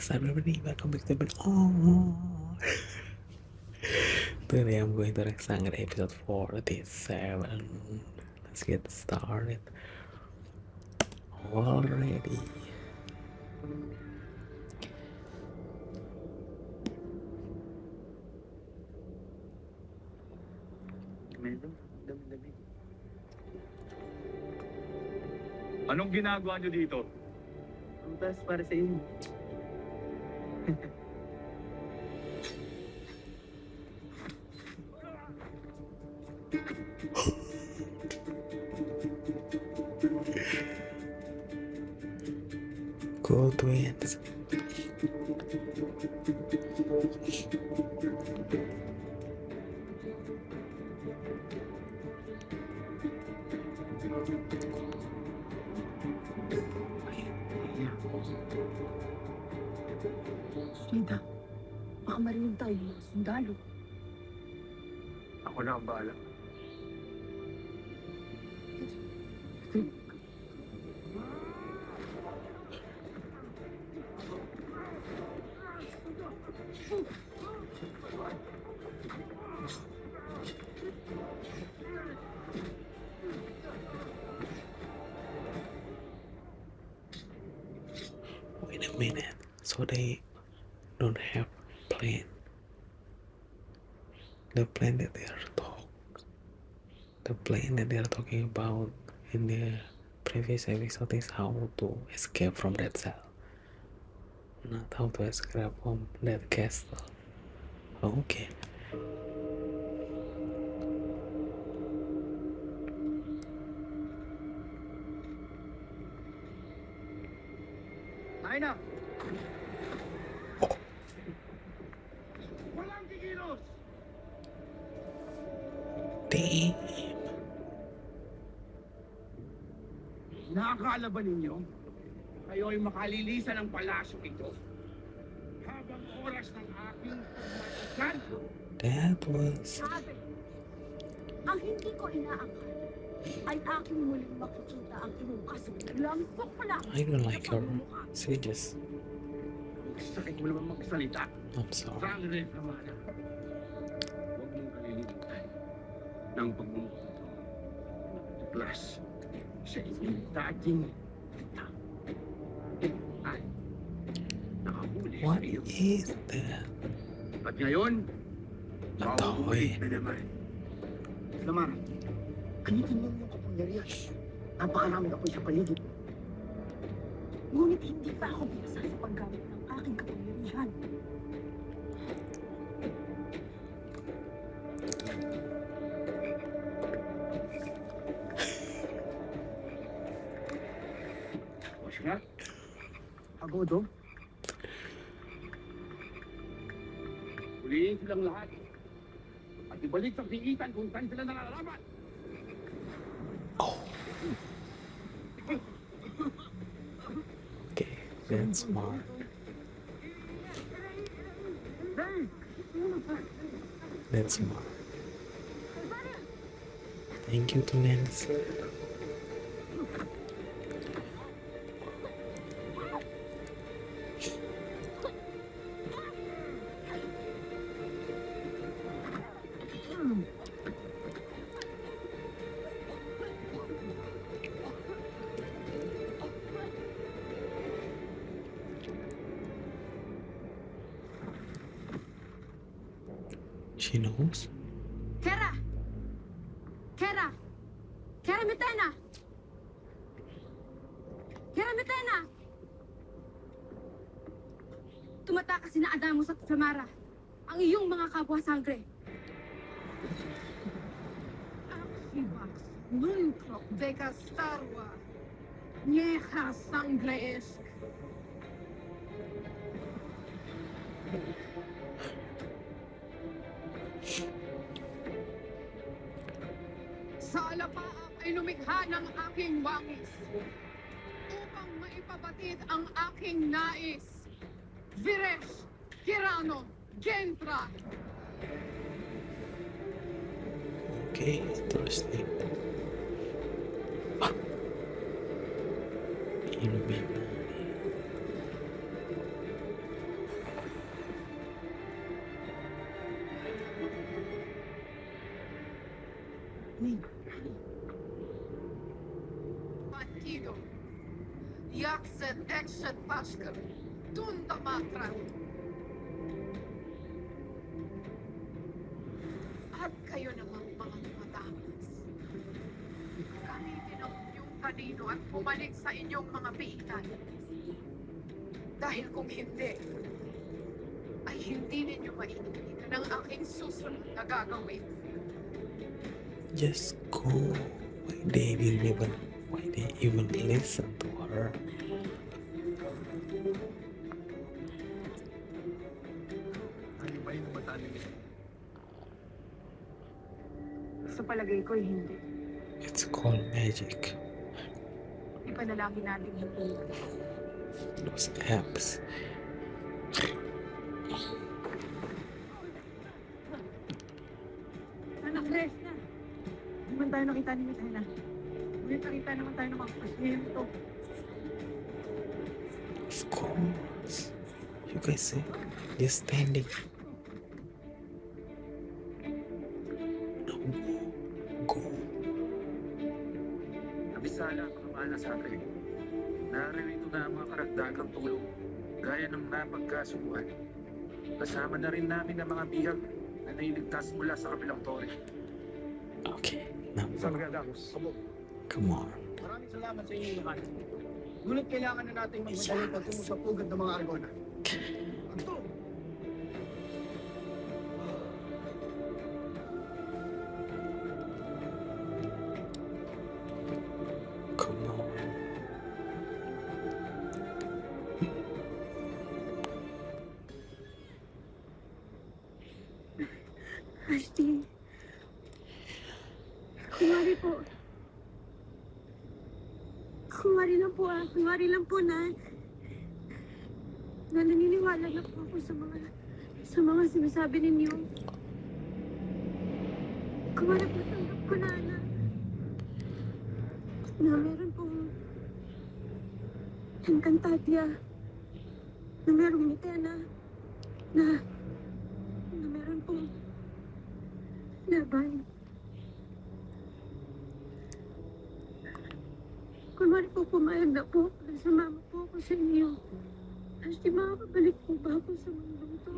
What's up everybody, welcome back to the oh. Today I'm going to Reksangre episode 47. Let's get started already. Anong ginagawa nyo dito? Prutas para sa inyo. Go Twins. Frida, baka marinig tayo ng mga sundalo. Ako na ang bahala. Wait a minute. So they don't have plan. The plan that they are talking about in the previous episode is how to escape from that cell, not how to escape from that castle. Okay. Tayo na! Walang kikilos! Damn. Nakakala ba ninyo? Kayo ay makalilisan ng palasyo ito habang oras ng aking pagmatikan. That was Sabi, ang hindi ko inaakal ay aking muling makikita ang iyong kasuklang sukla. I don't like her. She just Sakit mo naman magsalita. I'm sorry. Sangre Ramada. Huwag mong kalilimutan ng pagmumukha plus sa inyong dating ay nakahuli sa What iyo. is that? At ngayon, Natawa mauulit na naman. Lamar, gamitin mo yung kapangyarihan. Napakarami ako sa paligid. Ngunit hindi pa ako bisa sa paggamit ng aking kapangyarihan. O siya, Agodo, huliin silang lahat. At ibalik sa piitan kung saan sila nalalaman. Okay, that's smart. That's smart. Thank you, Twins. She knows. Kera! Kera! Kera Mitena! Kera Mitena! Tumatakas na Adamo sa Samara, ang iyong mga kapwa-sangre. Axivax nunca deca starwa, nieja sangreesc. Sa alapaap ay lumikha ng aking wangis upang maipabatid ang aking nais. Viresh, Kirano, Gentra. Okay, interesting. Illuminati. happening? Bandido. Yakset Ekshet Bashkar. Tunda Matra. At kayo naman mga matamas. Gamitin ang inyong kanino at bumalik sa inyong mga piitan. Dahil kung hindi, ay hindi ninyo maiinitan ang aking susunod na gagawin. Just go. Why they even listen to her? Ano ba yung mata nila? Sa palagay ko, hindi. It's called magic. Ipanalangin natin hindi. Those apps. Anak, rest na. Hindi man tayo nakita ni Mitena. Ngunit nakita naman tayo ng mga pasyento. Of course. You guys see? They're standing. No. Go. Abisala ang mga mana sa akin. Naririto na ang mga karagdagang tulong gaya ng napagkasubuan. Kasama na rin namin ang mga bihag na nailigtas mula sa kabilang tore. Okay. Now, Dagos. come on. Maraming salamat sa inyo lahat. Ngunit kailangan na nating magmadali patungo sa pugad ng mga Argona. Ito! Come on. Asti. Kunwari po. Kunwari lang po na naniniwala na po ako sa mga sinasabi ninyo. Kunwari po tanggap ko na meron pong Encantadia, na merong Mitena, na meron pong laban. Kunwari po pumayag na po, sumama po ako sa inyo. Asti, makakabalik po ba ako sa mundong to?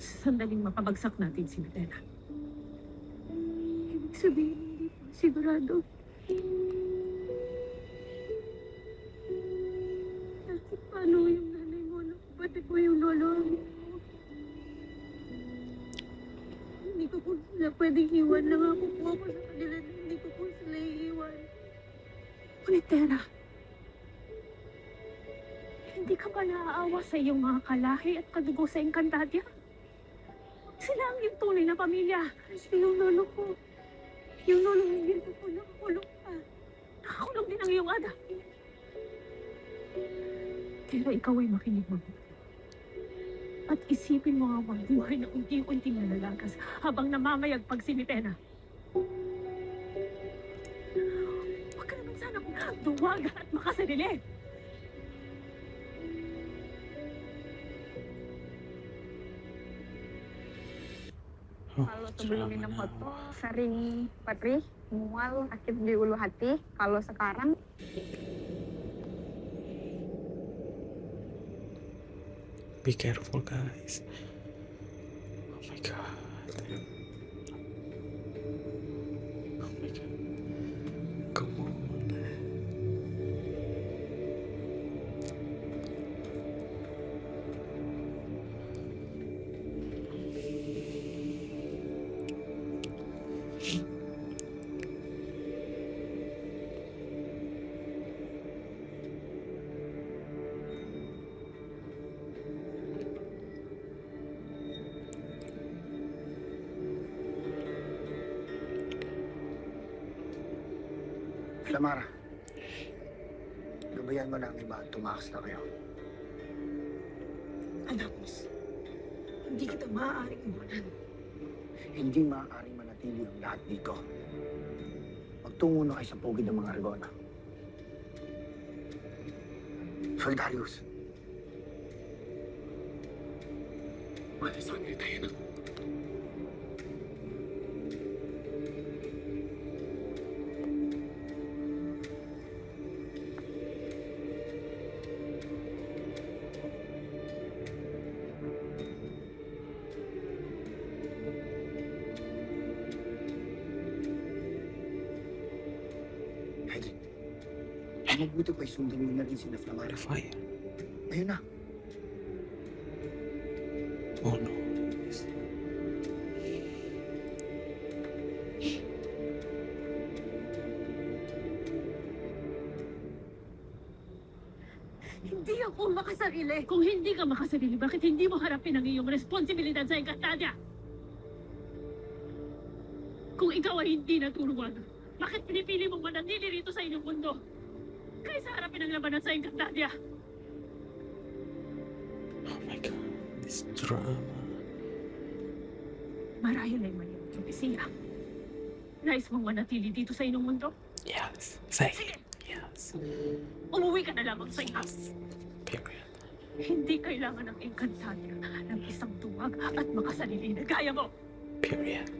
Sandaling mapabagsak natin si Mitena. Ibig sabihin, hindi po sigurado. Asti, paano yung nanay mo? Pati po yung lolo mo? Hindi ko po sila pwedeng iwan. Nangako po ako sa kanila na hindi ko po sila iiwan. Ngunit, Tera, hindi ka ba naaawa sa iyong mga kalahi at kadugo sa Encantadia? Sila ang iyong tunay na pamilya. Yung lolo ko. Yung lolo hindi ko po nakakulong pa. Nakakulong din ang iyong ada. Tera, ikaw ay makinig mo. At isipin mo ang mga buhay na unti-unting nalalagas habang namamayagpag si Mitena. Huwag ka naman sana duwagan at makasarili. Oh, Kalau sebelum minum drama foto now. sering perih, mual, sakit di ulu hati. Kalau sekarang Be careful, guys. Oh my god. Oh my god. Come on. Lamara, gabayan mo na ang iba at tumakas na kayo. Anak, miss, hindi kita maaaring iwanan. Hindi maaaring manatili ang lahat dito. Magtungo na kayo sa pugid ng mga Argona. Soldarius. What is on your tayo? mabuti pa isundan mo na rin sila By Flamara. the fire. Ayun na. Oh no. Hindi ako makasarili. Kung hindi ka makasarili, bakit hindi mo harapin ang iyong responsibilidad sa Encantadia? Kung ikaw ay hindi natulungan, bakit pinipili mong manatili rito sa inyong mundo? Kaysa harapin ang labanan sa Encantadia. Oh my god. This drama. Marahil ay mali ang propesiya. Nais mong manatili dito sa inyong mundo? Yes. Say Sige, it. Yes. umuwi ka na lamang sa iyas. Period. Hindi kailangan ng Encantadia ng isang tuwag at makasarili na gaya mo. Period.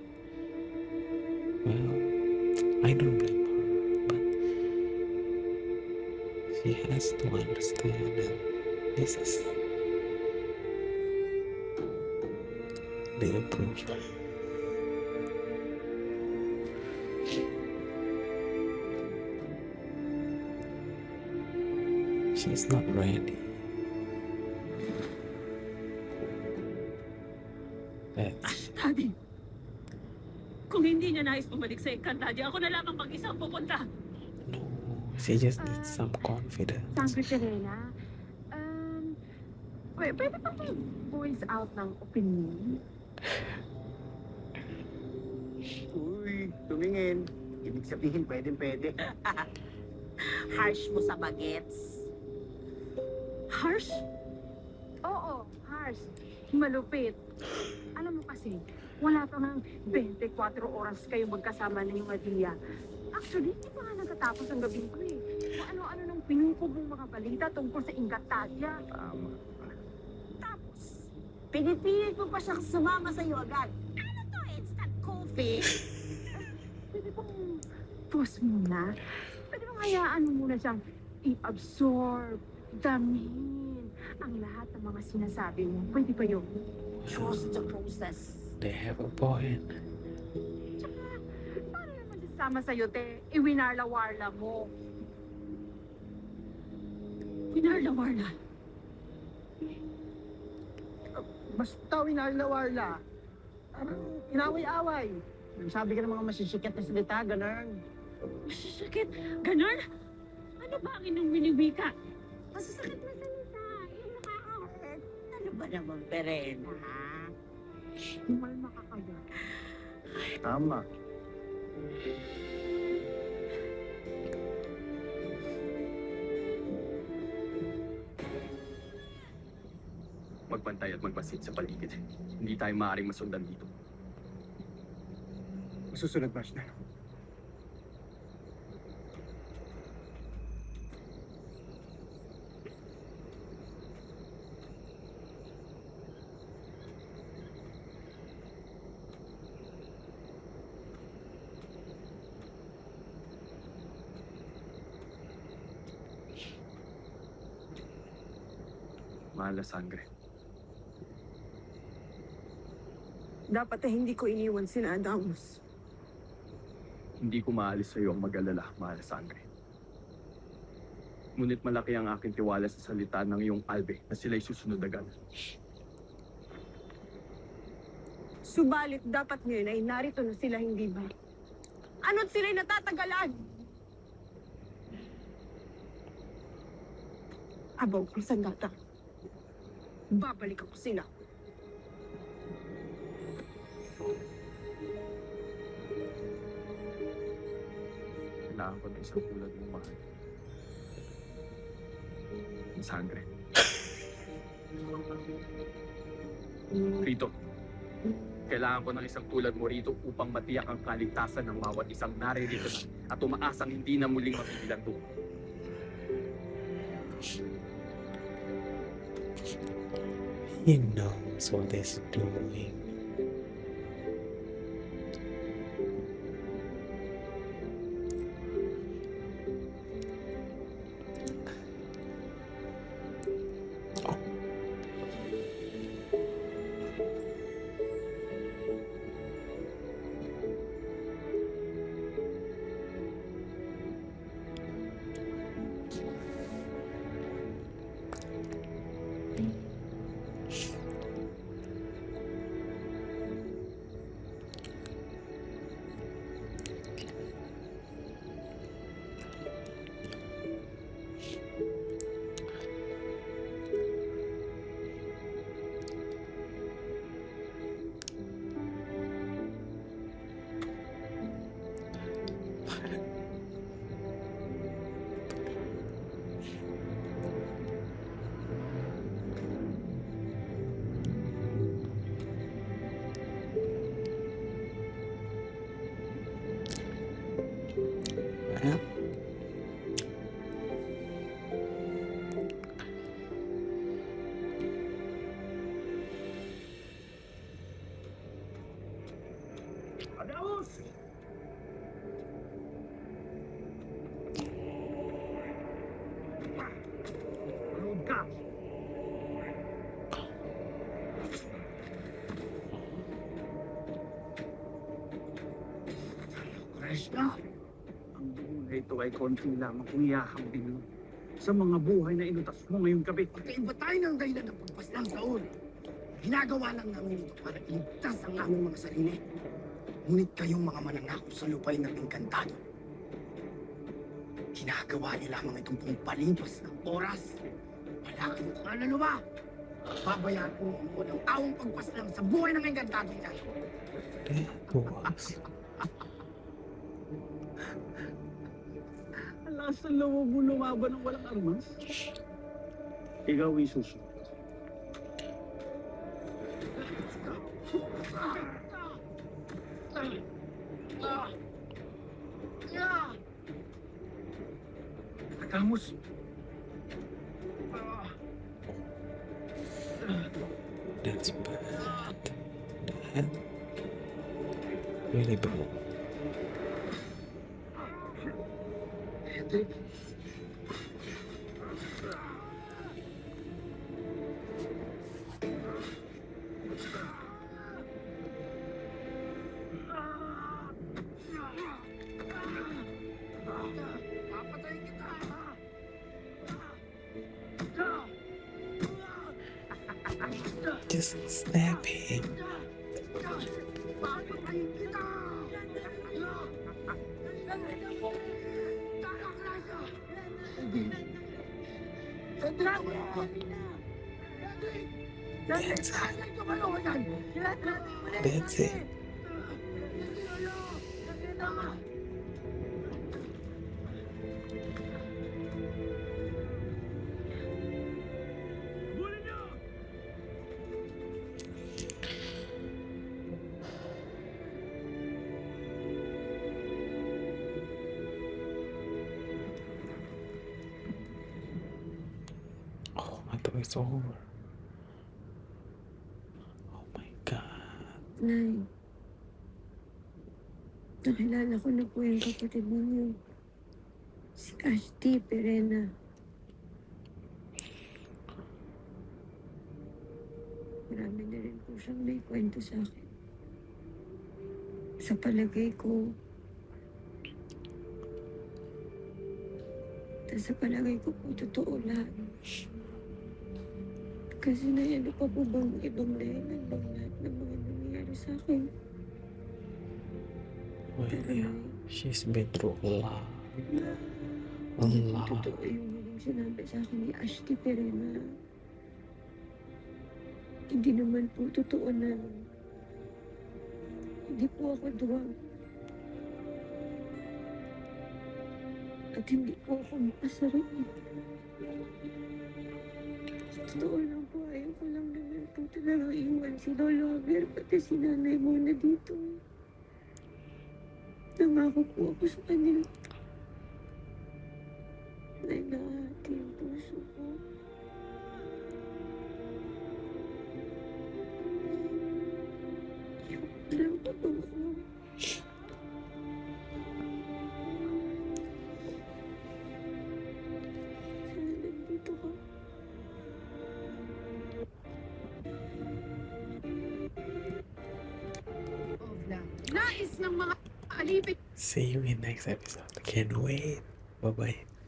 Well, I don't blame her, but she has to understand that this is the approach. She's not ready. That's Daddy, kung hindi niya nais bumalik sa Encantadia, ako na lamang mag-isa ang pupunta. no. She just needs some confidence. Sangre Serena, pwede ba mag-voice out ng opinion? Uy, tumingin. Ibig sabihin, pwede. Harsh mo sa bagets. Harsh? Oo, harsh. Malupit. Alam mo kasi, wala pa nga 24 oras kayo magkasama na yung Maria. Actually, hindi pa nga nagkatapos ang gabi ko eh. Kung ano-ano nang pinuko mong mga balita tungkol sa Encantadia. Tama. Tapos, pinipilit mo pa siyang sumama sa'yo agad. Ano to, instant coffee? Pwede bang pause muna? Pwede bang hayaan mo muna siyang i-absorb, damin, ang lahat ng mga sinasabi mo. Pwede ba yun? Trust the process. They have a point. Tsaka, paano naman sasama sa'yo, te? Iwinarla-warla mo. Winarla-warla. Basta winarla-warla. Parang inaway-away. Sabi ka ng mga masisikat na salita, ganun. Masasakit. Ganon? Ano ba ang inyong winiwika? Masasakit na salita. Yung nakaka-hurt. Ano ba naman, Perena? Mal makakaya. Tama. Magbantay at magmasid sa paligid. Hindi tayo maaaring masundan dito. Masusunod, Master. Mahal na sangre. Dapat ay hindi ko iniwan sina Adamus. Hindi ko maalis sa iyo ang mag-alala, mahal na sangre. Ngunit malaki ang aking tiwala sa salita ng iyong albe na sila'y susunod agad. Subalit dapat ngayon ay narito na sila, hindi ba? Ano't sila'y natatagalan? Abaw ko sandata. Babalik ako sila. Kailangan ko ng isang tulad mong mahal. Ang sangre. Rito, kailangan ko ng isang tulad mo rito upang matiyak ang kaligtasan ng bawat isang naririto na at umaasang hindi na muling mapigilan to. He knows what he's doing. Well, Adaos! Manood ka! Krishna! Ang dugo na ito ay konti lamang kung iahambing mo sa mga buhay na inutas mo ngayong gabi. Magkaiba tayo ng dahilan ng pagpaslang taon. Ginagawa lang namin ito para iligtas ang aming mga sarili. Ngunit kayong mga mananakop sa lupain ng engkantado. Ginagawa niyo lamang itong pangpalipas ng oras. Wala kayong kalalo ba? Babayaan po ang unang taong pagpaslang sa buhay ng engkantado niya. was. Ang lakas ng loob mo lumaban ng walang armas. Ikaw ay susunod. Camus. That's bad. That really bad. Just snap him. That's it. Oh, I thought it's over. Oh my God. Nay, nakilala ko na po yung kapatid ninyo. Si Ashti Perena. Marami na rin po siyang may kwento sa akin. Sa palagay ko, sa palagay ko po totoo lahat. Kasi ano pa po bang ibang dahilan ng lahat ng mga nangyayari sa akin? Well, yeah, she's been through a lot. A Hindi lot. totoo yung huling sinabi sa akin ni Ashti Perena. Hindi naman po totoo na hindi po ako duwag. At hindi po ako makasarap. Sa totoo lang po, ayaw ko lang naman po talagang iwan si Lolo Javier pati si Nanay Mona dito. Nangako po ako sa kanila na inahati ang puso ko. Alam ko po ako. Sana nandito ka. Nais ng mga alipin See you in next episode. Can't wait. Bye bye.